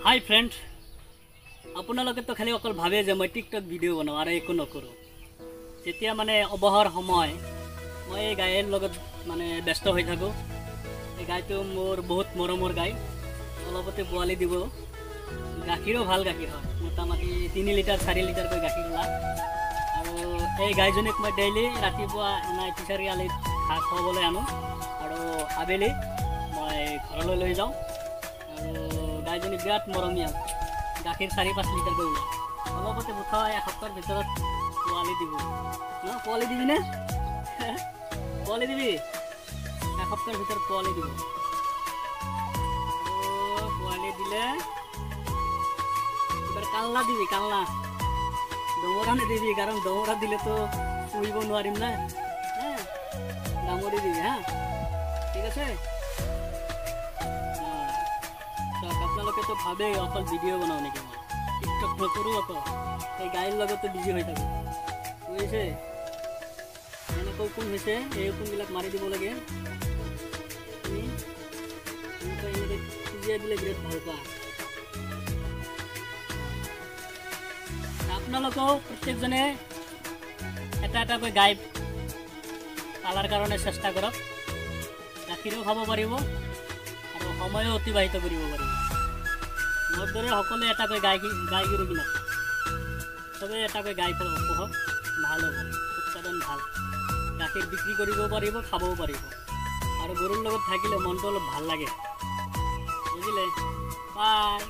hi friend আপোনালোকে তো খালি অকল ভাবে যে মই টিকটক ভিডিও বনাও আর একো নকৰো যেতিয়া মানে অবহৰ সময় মই এই গায়ৰ লগত মানে ব্যস্ত হৈ থাকো এই গায়টো মোৰ বহুত মৰমৰ গায় অলপতে পোৱালি দিব গাখীৰো ভাল গাখীৰ হয় মোটামুটি 3 লিটাৰ 4 লিটাৰ কৈ গাখীৰ ওলায় আৰু এই গায়জনীক মই ডেইলি ৰাতিপুৱা এনাই ফিচাৰী আলিত ঘাঁহ খাবলৈ আনো আৰু আবেলি মই ঘৰলৈ লৈ যাওঁ আৰু গায়জনী বিৰাট মৰমীয়া গাখীৰ 4-5 লিটাৰ কৈ ওলায় অলপতে মুঠাই এসপ্তাহৰ ভিতৰত পোৱালি দিব না পোৱালি দিবি নে পোৱালি দিবি এসপ্তাহৰ ভিতৰত পোৱালি দিব পোৱালি দিলে এবাৰ কালনা দিবি কালনা দমৰা নিদিবি কাৰণ দমৰা দিলে তো পুহিব নোৱাৰিম না হ্যাঁ ডাঙৰি দিবি হ্যাঁ ঠিক আছে আপোনালোকে তো ভাবে অকল ভিডিও বনাও নেকি মই টিকটক নকৰো অকল এই গায়ৰ লগতে বিজি হৈ থাকো বুজিছে এনেকৈ কোন হৈছে এই কোনবিলাক মাৰি দিব লাগে দিলে বিৰাট ভাল পাওঁ আপোনালোকেও প্ৰত্যেকজনে এটা এটাকৈ গাই পালাৰ কাৰণে চেষ্টা কৰক গাখীৰো খাব পাৰিব আৰু সময়ো অতিবাহিত কৰিব পাৰিব মোৰ দৰে সকলোৱে এটাকৈ গাই গৰু কিনক চবেই এটাকৈ গাই পোহক ভাল হ'ব উৎপাদন ভাল গাখীৰ বিক্ৰী কৰিব পাৰিব খাবও পাৰিব আৰু গৰুৰ লগত থাকিলে মনটো অলপ ভাল লাগে বুজিলে বাই